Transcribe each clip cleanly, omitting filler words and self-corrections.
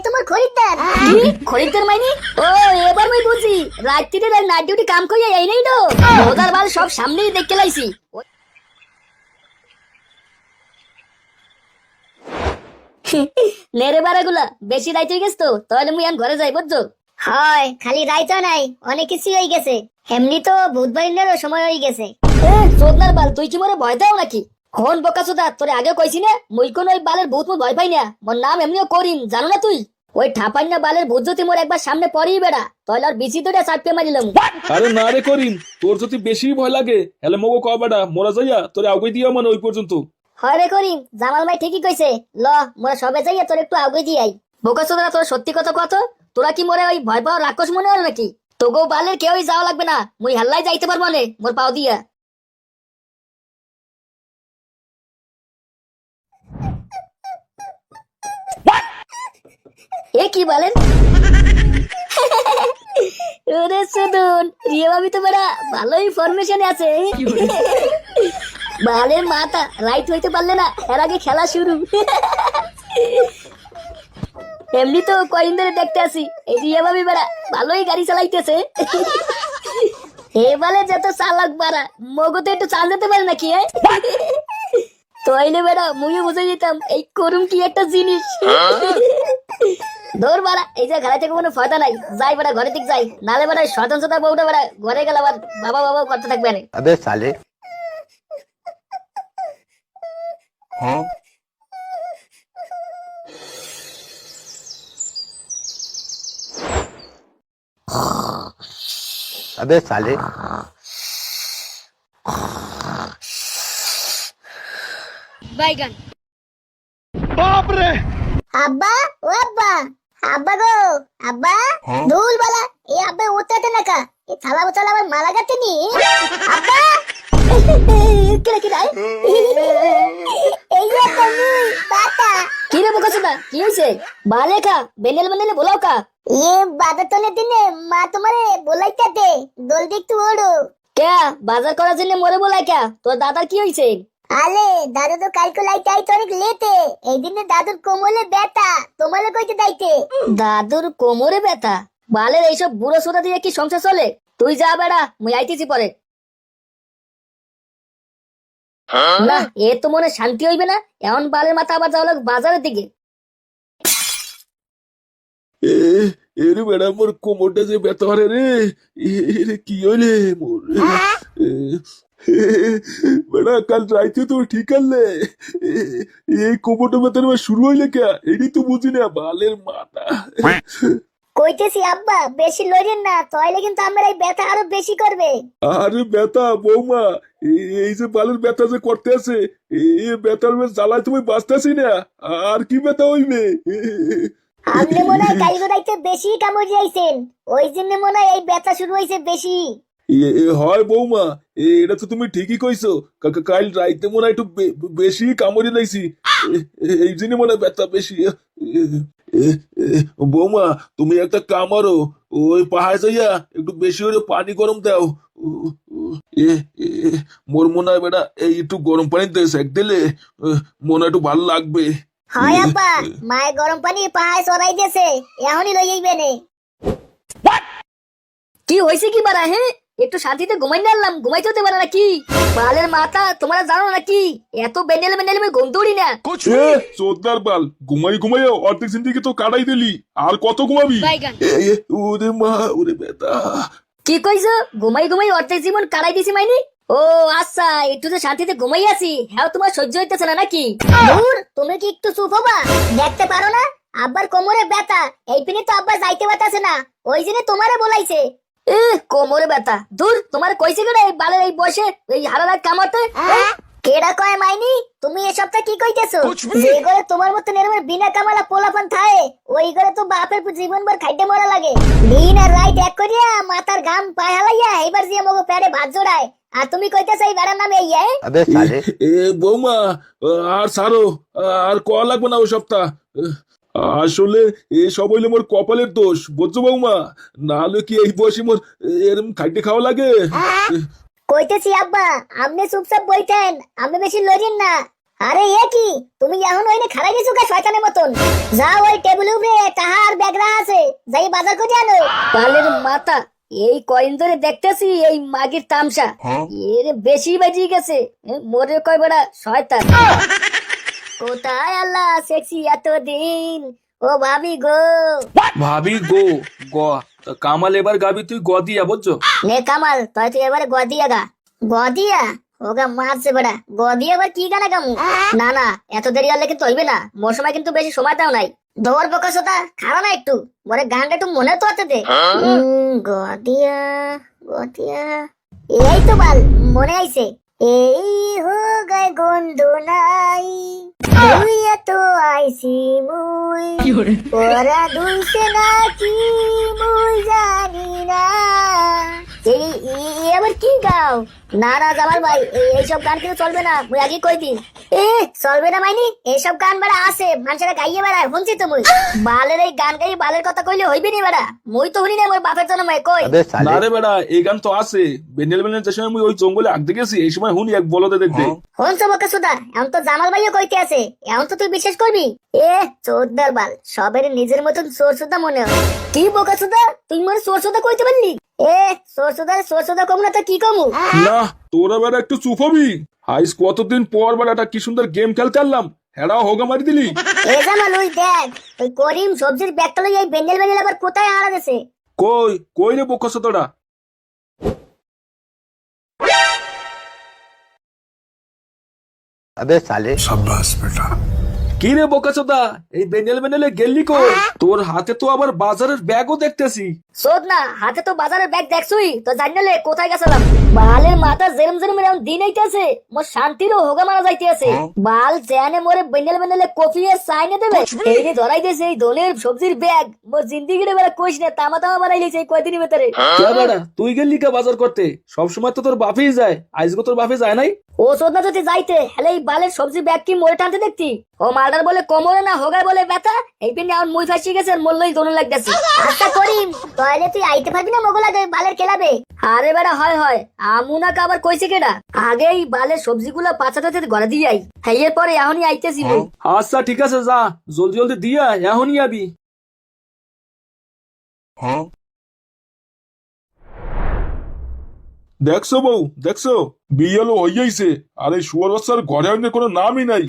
তোমার খরিদ্দার। কি খরিদ্দার মাইনি? ও এবার মই বুঝি, রাত্রিতে নাইট ডিউটি কাম কইয়া এই নাই তো ওদার বাল সব সামনেই দেখতে লাইছি। নেরে বাড়াগুলা বেশি রাইত হয়ে গেছ তো, তাহলে মুই এখন ঘরে যাই বুঝছো? হয়, খালি রাইতো নাই, অনেক কিছু হয়ে গেছে। এমনি তো বুধবারের সময় হয়ে গেছে। চোদনার বাল, তুই কি মোরে ভয় দাও নাকি? হন বোকা চোদা, তোরে আগে কইছি না মুই কোন ওই বালের ভূত মুই ভয় পাই না। মোর নাম এমনিও করিম, জানো না তুই? ওই ঠাপান্না বালের ভূত যদি মোর একবার সামনে পড়েই বেড়া, তাহলে আর বিচি তোটা চাপকে মারিলাম। আরে না রে করিম, তোর যদি বেশি ভয় লাগে হলে মগো ক বেটা মোরা যাইয়া তোরে আগে দিয়া মানে ওই পর্যন্ত। হয় রে করিম, জামাল ভাই ঠিকই কইছে, ল মোরা সবে যাইয়া তোর একটু আগে দিয়াই। বোকা চোদা, তোর সত্যি কথা কত? তোরা কি মোরে ওই ভয় পাওয়া রাক্ষস মনে হলো নাকি? তোগো বালের কেউই যাওয়া লাগবে না, মুই হাল্লাই যাইতে পারবো না মোর পাও দিয়া। এ কি বলেন? ওরে সুদুন, রিয়া ভাবি তো বড় ভালোই ফরমেশনে আছে। বালের মাথা রাইট হইতে পারলে না, এর আগে খেলা শুরু। এমনি তো কয়দিন ধরে দেখতে আসি এই রিয়া ভাবি বেড়া ভালোই গাড়ি চালাইতেছে। এ বলে যত চালাক বাড়া, মগো তো একটু চাল যেতে পারে নাকি? তাইলে বেড়া মুইও বুঝে যেতাম এই করুম কি একটা জিনিস। ধর বাড়া, এই যে ঘরে থেকে কোনো ফায়দা নাই, যাই বেড়া ঘরের দিক যাই, নালে বেড়া স্বতন্ত্রতা বউটা বেড়া ঘরে গেলে আবার বাবা বাবা করতে থাকবে না। अबे साले हैं अबे साले বাইগান। আব্বা, ও আব্বা, আব্বা গো, আব্বা। ধুল বালা, এই আব্বা উঠতে নাকা, এই থালা বোতল আবার মালা গাতে নি। আব্বা, কিরে কিরে? এই যে তুমি বাতা। কি রে বোকা চোদা, কি হইছে? বালে খা, বেনেল বেনেলে বলাও কা। বাজার তলে দিনে মা তোমারে বলাইতাতে জলদি একটু ওড়ো। কে বাজার করার জন্য মরে বলাই কে? তোর দাদার কি হইছে? আলে দাদু তো কালকে লাইতে আইতো অনেক লেটে, এই দিনে দাদুর কোমলে ব্যথা, তোমালে কইতে দাইতে। দাদুর কোমরে ব্যথা? বালের এইসব বুড়ো সোদা দিয়ে কি সংসার চলে? তুই যা বেড়া, মুই আইতেছি পরে। না, এ তো মনে শান্তি হইবে না, এমন বালের মাথা আবার যাওয়া লাগবে বাজারের দিকে। এরে বেড়া মোর কোমরটা যে ব্যথা হরে রে, এরে কি হইলে মোর বেড়া কাল রাইতে তো ঠিক আনলে এই কোমরটা ব্যথা শুরু হইলে কে এটাই তো বুঝি না বালের মাথা। কইতেছি আব্বা বেশি লড়েন না, তাইলে কিন্তু আমার এই ব্যথা আরো বেশি করবে। আরে ব্যথা বৌমা, এই যে বালের ব্যথা যে করতে আছে, এই ব্যথার জ্বালায় তুমি বাঁচতেছি না, আর কি ব্যথা হইবে? আপনি মনে হয় কালকে রাইতে বেশি কামড় যাইছেন, ওই জন্য মনে হয় এই ব্যথা শুরু হয়েছে বেশি। হয় বৌমা, এটা তো তুমি ঠিকই কইছো, কাল রাইতে মনে হয় একটু বেশি কামড়ে লাইছি, এই জন্য মনে হয় ব্যথা বেশি। বৌমা তুমি একটা কামারো, ওই পাহাড় যাইয়া একটু বেশি করে পানি গরম দাও। এ এ, মোর মনে হয় বেটা এই একটু গরম পানিতে সেক দিলে মনে হয় একটু ভালো লাগবে। হয় আব্বা, মায়ের গরম পানি পাহাড়ে চড়াই দিয়েছে, এখনই লই যাইবে নে। কি হয়েছে কি বাড়া? হ্যাঁ, একটু শান্তিতে ঘুমাই নিলাম, ঘুমাইতে হতে পারে নাকি? বালের মাথা, তোমরা জানো নাকি এত বেনেল বেনেল আমি ঘুম দৌড়ি না। চোদ্দার বাল, ঘুমাই ঘুমাই অর্ধেক জিন্দিগি তো কাটাই দিলি, আর কত ঘুমাবি? ওরে মা, ওরে বেটা। কি কইছো? ঘুমাই ঘুমাই অর্ধেক জীবন কাটাই দিছি মাইনি? ও আচ্ছা, একটু তো শান্তিতে ঘুমাই আছি, হ্যাঁ তোমার সহ্য হইতেছে না নাকি? দূর, তুমি কি একটু চুপ হবা? দেখতে পারো না আব্বার কোমরে ব্যথা, এই পিনে তো আব্বা যাইতে পারতাছে না, ওই জন্য তোমারে বলাইছে। এ কোমরে ব্যথা? দূর, তোমার কইছে কেন এই বালের এই বসে এই হারালাত কামাতে? কেডা কয় মাইনি? তুমি এসবটা কি কইতেছো? যে ঘরে তোমার মতো এরকম বিনা কামালা পোলাপান থাকে, ওই ঘরে তো বাপের জীবনভর খাইতে মরা লাগে। দিন আর রাত এক করিয়া মাথার ঘাম পায়ে হালাইয়া এবার যে মগো পেটে ভাত জোড়ায়, আর তুমি কইতেছো এই বেড়ার নামে ইয়ে? अबे साले বৌমা আর সারো, আর ক লাগবে না ওই সপ্তাহ। আসলে এসব হইলে মোর কপালের দোষ, বুঝছো বৌমা? না হলে কি এই বয়সে মোর এরম খাইতে খাওয়া লাগে? কইতেছি আব্বা, আপনি চুপচাপ বইতেন, আমি বেশি লড়েন না। আরে এ কি, তুমি এখন ওইনে খারাই গেছো কা শয়তানের মতন? যাও ওই টেবিল উপরে টাহার ব্যাগ রাখা আছে, যাই বাজার করে আনো। বালের মাথা, এই কয়েন ধরে দেখতেছি এই মাগির তামসা এর বেশি বাজিয়ে গেছে। মোরে কয় বড়া শয়তান। কোথায় আল্লাহ সেক্সি এতদিন, ও ভাবি গো। ভাবি গো গ তা কামাল এবার গাবি তুই গ দিয়া বুঝছো? নে কামাল, তুই এবারে গদিয়া গা। গদিয়া ওগা মারছে বেড়া, গদিয়া আবার কি গানা গামু? না না, এত দেরি হলে কিন্তু হইবে না, মোর সময় কিন্তু বেশি সময় দাও নাই। ধর বকাসতা খারা না একটু, মরে গানটা একটু মনে তো আছে দে। গদিয়া গদিয়া, এই তো বাল মনে আইছে। এই হো গায় গন্ধ নাই, দুইয়া তো আইছি মুই, ওরা দুইছে নাকি মুই জানি না। এই আবার কি গাও? না না জামাল ভাই, এইসব গান কিন্তু চলবে না, মুই আগে কই দিন। চলবে না মাইনি? এইসব গান বেড়া আছে, মানুষেরা গাইয়ে বেড়ায়, শুনছি তো মুই। বালের এই গান গাই বালের কথা কইলে হইবে নি বেড়া, মুই তো শুনি না মোর বাপের জন্য মাই কই। अबे না साले রে বেড়া, এই গান তো আছে। বেনেল বেনেল যে সময় মুই ওই জঙ্গলে আগতে গেছি, এই সময় হুনি এক বলদে দেখতে। হনছ বকা সুদা, এখন তো জামাল ভাইও কইতে আছে, এখন তো তুই বিশ্বাস করবি? চোদ্দার বাল, সবের নিজের মতন সোর সুদা মনে হয়। কি বোকা সুদা, তুই মোর সোর সুদা কইতে পারলি? সোর সুদা কম না তো কি কমু? না তোরা বেড়া একটু চুপ হবি। আইস কতদিন পর বেড়াটা কি সুন্দর গেম খেলতে আনলাম, হেডাও হোগা মারি দিলি। জামাল ওই দেখ, ওই করিম সবজির ব্যাগটা লই এই বেন্ডেল বেন্ডেল আবার কোথায় আড়া গেছে? কই কই রে বকছ তোরা? अबे साले কি রে বোকাচোদা, এই বেনেল বেনেলে গেললি কই? তোর হাতে তো আবার বাজারের ব্যাগও দেখতেছি। শোধ না, হাতে তো বাজারের ব্যাগ দেখছুই তো, জানলে কোথায় গেছিলাম। বালের মাথা জেরম জেরম এরকম দিন আইতেছে, মোর শান্তিরও হোগা মারা যাইতেছে। বাল জ্যানে মোরে বেন্ডেল বেন্ডেলে কফি আর চাইনে দেবে, এই যে ধরাই দিয়েছে এই ধনের সবজির ব্যাগ। মোর জিন্দিগিরে বেলা কইস না, তামা তামা বানাইলিছে এই কয়দিনের ভেতরে। কে বেড়া তুই গেললি কা বাজার করতে? সবসময় তো তোর বাপেই যায়, আজকে তোর বাপে যায় নাই? ও শোধ না যদি যাইতে হেলে এই বালের সবজি ব্যাগ কি মোরে টানতে দেখতি? ও মালদার বলে কোমরে না হোগায় বলে ব্যথা, এই পিনে এখন মুই ফাঁসি গেছে, মোল্লই দোনো লাগতেছে। আচ্ছা করিম, তাহলে তুই আইতে পারবি না মোগল আগে বালের খেলাবে? আরে বেড়া হয় হয়, আমুনাকে আবার কইছে কেডা? আগে এই বালের সবজিগুলো পাচাতে ঘরে দিয়ে আই, হ্যাঁ এরপরে এখনই আইতেছি। আচ্ছা ঠিক আছে, যা জলদি জলদি দিয়া এখনই আবি। দেখছো বউ, দেখছো বিয়েলো হইয়াইছে, আর এই শুয়ার বাচ্চার ঘরে আইনে কোনো নামই নাই।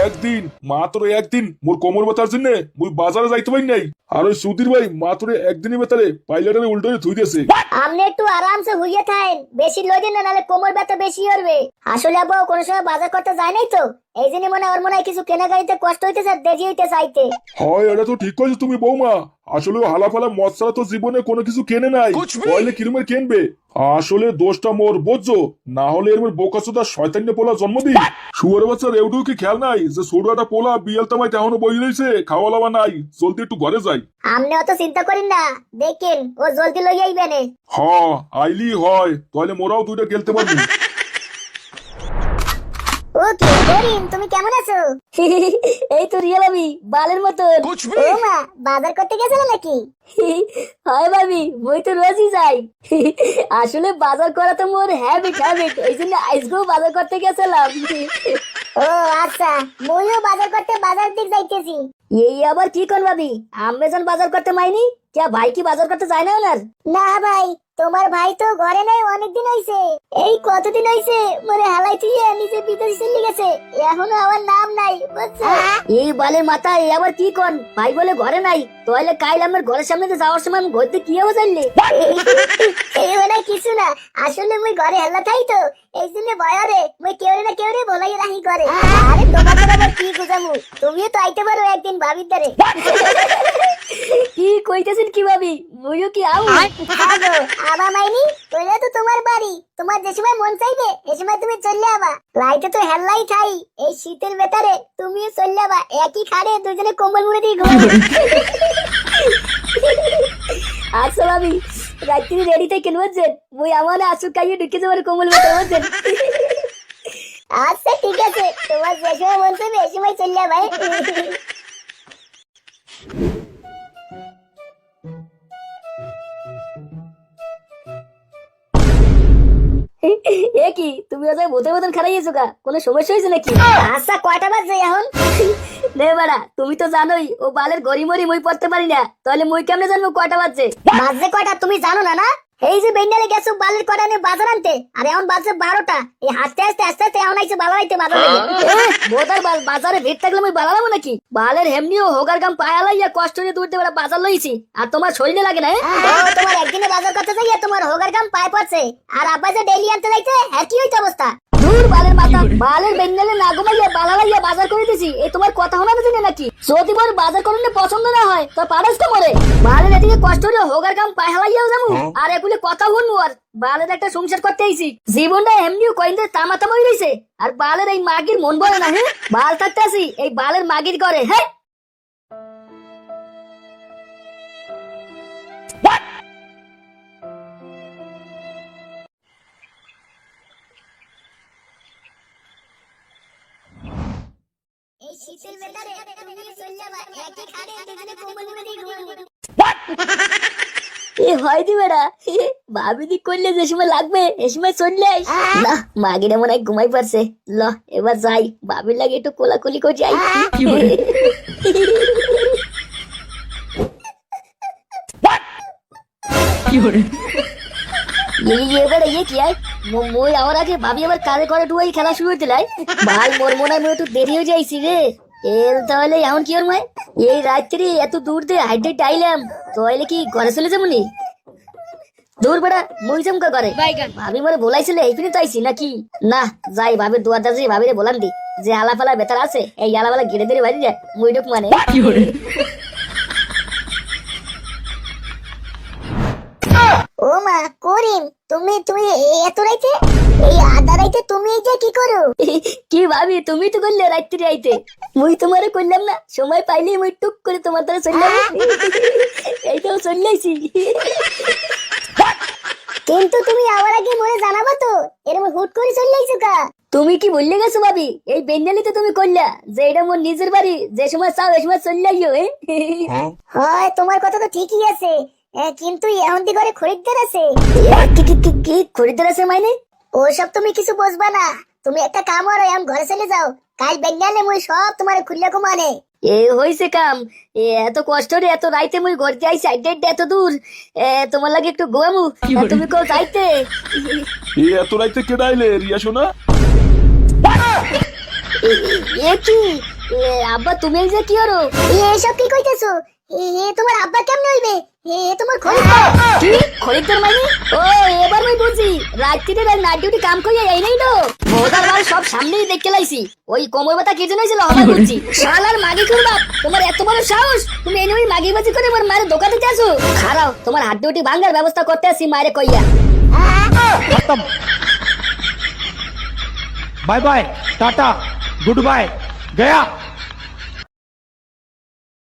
একদিন মাত্র একদিন মোর কোমর ব্যথার জন্য মুই বাজারে যাইতে পারি নাই, আর ওই সুধীর ভাই মাত্র একদিনই বেতারে পাইলাটারে উল্টো ধুই দিয়েছে। আপনি একটু আরামসে হইয়ে থাকেন, বেশি লইদেন না, নাহলে কোমর ব্যথা বেশি হবে। আসলে আব্বা কোনো সময় বাজার করতে যায় নাই তো, এই জন্য মনে হয় ওর মনে হয় কিছু কেনাকাটিতে কষ্ট হইতেছে, দেরি হইতে চাইতে। হয় এটা তো ঠিক করেছো তুমি বৌমা, আসলে হালা ফালা মদ ছাড়া তো জীবনে কোনো কিছু কেনে নাই, তাহলে কিরমের কিনবে? আসলে দোষটা মোর বুঝছো, না হলে এর বোকাচোদা শয়তান্যে পোলা জন্মদিন। শুয়ার বাচ্চার এউটুকু কি খেয়াল নাই যে ছোট একটা পোলা বিয়াল তামাই এখনো বই রয়েছে, খাওয়া লাওয়া নাই, জলদি একটু ঘরে যাই। আপনি অত চিন্তা করেন না, দেখেন ও জলদি লই আইবেনে। হ আইলি হয়, তাহলে মোরাও দুইটা খেলতে পারবি। ও কি করিম, তুমি কেমন আছো? এই তো রিয়া ভাবি, বালের মতন। ও মা, বাজার করতে গেছিলে নাকি? হয় ভাবি, মই তো রোজই যাই। আসলে বাজার করা তো মোর হ্যাবিট, এই জন্য আজকেও বাজার করতে গেছিলাম। ও আচ্ছা, মইও বাজার করতে বাজার দিক যাইতেছি। এই আবার কি কোন ভাবি, আম্মেজন বাজার করতে মাইনি কে? ভাই কি বাজার করতে যায় না ওনার? না ভাই, তোমার ভাই তো ঘরে নাই অনেকদিন হইছে। এই কতদিন হইছে মরে হালাই তুইয়ে নিজে বিদেশ চলে গেছে, এখনো আমার নাম নাই, বুঝছো? এই বালের মাথা, এই আবার কি কোন? ভাই বলে ঘরে নাই, তাহলে কাইল আমার ঘরের সামনে দিয়ে যাওয়ার সময় আমি ঘরতে কি হবে জানলি? এই মানে কিছু না, আসলে মুই ঘরে হেলা থাই তো, এই জন্য বয়ারে মুই কেউ রে বলাই রাখি করে। আরে তোমার তো আবার কি গুজামু, তুমিও তো আইতে পারো একদিন ভাবির দ্বারে। কি কইতেছেন কি ভাবি, মুইও কি আউ? আগো আবা মাইনি, তোরা তো তোমার বাড়ি, তোমার যে সময় মন চাইবে এই সময় তুমি চলে আবা। লাইটে তো হেল্লাই খাই, এই শীতের ভেতরে তুমিও চলে আবা, একই খাড়ে দুজনে কম্বল মুড়ে দিয়ে ঘুমাবো। আচ্ছা ভাবি, রাত্রি রেডি থেকে বুঝছেন, মুই আমার আসুক খাইয়ে ঢুকে যাবার কোমল মতো বুঝছেন। আচ্ছা ঠিক আছে, তোমার যে সময় মন চাইবে এই সময় চলে আবা। এ কি তুমি ওদের ভূতের মতন খারাইয়েছো কা? কোনো সমস্যা হয়েছে নাকি? আচ্ছা কয়টা বাজে এখন? নে বাড়া, তুমি তো জানোই ও বালের গড়ি মরি মুই পড়তে পারি না, তাহলে মুই কেমনে জানবো কয়টা বাজছে? বাজে কয়টা তুমি জানো না? না এই যে বেন্ডালে গেছো বালের কয়টা নিয়ে বাজার আনতে, আর এখন বাজে 12টা। এই হাঁটতে হাঁটতে আস্তে আস্তে এখন আইছে বাজার আইতে বাজার লেগে। বোধার বাল বাজারে ভিড় থাকলে মুই বাড়ালাম নাকি? বালের হেমনিও হোগার গাম পায়া লাইয়া কষ্ট নিয়ে দূরতে বেলা বাজার লইছি, আর তোমার শরীরে লাগে না? ও তোমার একদিনে বাজার করতে যাইয়া তোমার হোগার গাম পায় পড়ছে, আর আব্বা যে ডেইলি আনতে যাইতে হ্যাঁ কি হইতে অবস্থা? দূর বালের মাথা, বালের বেঙ্গলে না ঘুমাইয়া বালা লাইয়া বাজার করে দিছি, এই তোমার কথা শোনা দিনে নাকি? যদি মোর বাজার করলে পছন্দ না হয় তো পারস তো মরে। বালের এদিকে কষ্ট হলে হোগার গাম পায় হালাইয়াও যাবো, আর এগুলি কথা শুনবো, আর বালের একটা সংসার করতে আইছি। জীবনটা এমনিও কয়েকদিন তামাতাম হয়ে রয়েছে, আর বালের এই মাগির মন বলে না। হ্যাঁ বাল থাকতে আসি এই বালের মাগির করে। হ্যাঁ এই শীতের বেলারে তুমি চলে যাবা একই খাটে দুজনে কম্বল মুড়ি ঘুমাবো। এ হয় দি বেড়া, ভাবি দি করলে যে সময় লাগবে এ সময় চললে আইস। না মাগিরে মনে হয় ঘুমাই পারছে, ল এবার যাই ভাবির লাগে একটু কোলাকুলি করে যাই। এবার ইয়ে কি আয় মই আমার আগে ভাবি আবার কারে করে ডুয়াই খেলা শুরু হইতে লাই। ভাই মোর মনে হয় একটু দেরি হয়ে যাইছি রে। এর তাহলে এখন কি ওর মায় এই রাত্রি এত দূর দিয়ে হাইটে টাইলাম, তাহলে কি ঘরে চলে যাবো নি? দূর বেড়া মই চমকা করে ভাবি মরে বলাইছিল এইখানে তো আইছি নাকি? না যাই ভাবির দুয়ার দাসি ভাবিরে বলান দি যে আলাপালা বেতার আছে, এই আলাপালা ঘিরে ধরে বাড়ি যায় মই ঢুক মানে। ও মা করিম, তুমি তুমি এত রাইতে এই আধা রাইতে তুমি এই যে কি করো? কি ভাবি তুমি তো করলে রাত্রি আইতে, মুই তোমারে করলাম না, সময় পাইলেই মুই টুক করে তোমার দ্বারা চললাম। এইটাও চললেছি। কিন্তু তুমি আমার আগে মনে জানাবো তো, এরকম হুট করে চলে আইছো কা? তুমি কি বললে গেছো ভাবি? এই বেঙ্গালি তো তুমি করলা যে এটা মোর নিজের বাড়ি, যে সময় চাও এই সময় চলে আইও। হয় তোমার কথা তো ঠিকই আছে, কিন্তু এখন দি ঘরে খরিদ্দার আছে। কি খরিদ্দার আছে মানে? ওসব তুমি কিছু বুঝবা না, তুমি একটা কাম করো, এখন ঘরে চলে যাও, কাল বেঙ্গালে মুই সব তোমার খুললে ঘুমানে। এ হইছে কাম, এত কষ্ট রে এত রাইতে মুই ঘর যাই সাইড এত দূর, তোমার লাগে একটু ঘুমামু, তুমি কেউ যাইতে? এত রাইতে কে ডাইলে রিয়া শোনা? এ কি আব্বা তুমি এই যে কি হলো? এসব কি কইতেছো? তোমার আব্বা কেমনে হইবে? তোমার খরিদ্দার। কি খরিদ্দার মানে? ও এবার আমি বুঝি, রাত্রিতে নাইট ডিউটি কাম করিয়া এই নাই তো ভোদার মাল সব সামনেই দেখতে লাইছি। ওই কোমর ব্যথা কি জন্য হয়েছিল আমার বুঝছি। শালার মাগি করবা, তোমার এত বড় সাহস, তুমি এনে মাগি বাজি করে আমার মায়ের দোকানে যাচ্ছো? খারাও তোমার হাত ডিউটি ভাঙার ব্যবস্থা করতে আসি মায়ের কইয়া। खत्म bye bye tata goodbye गया।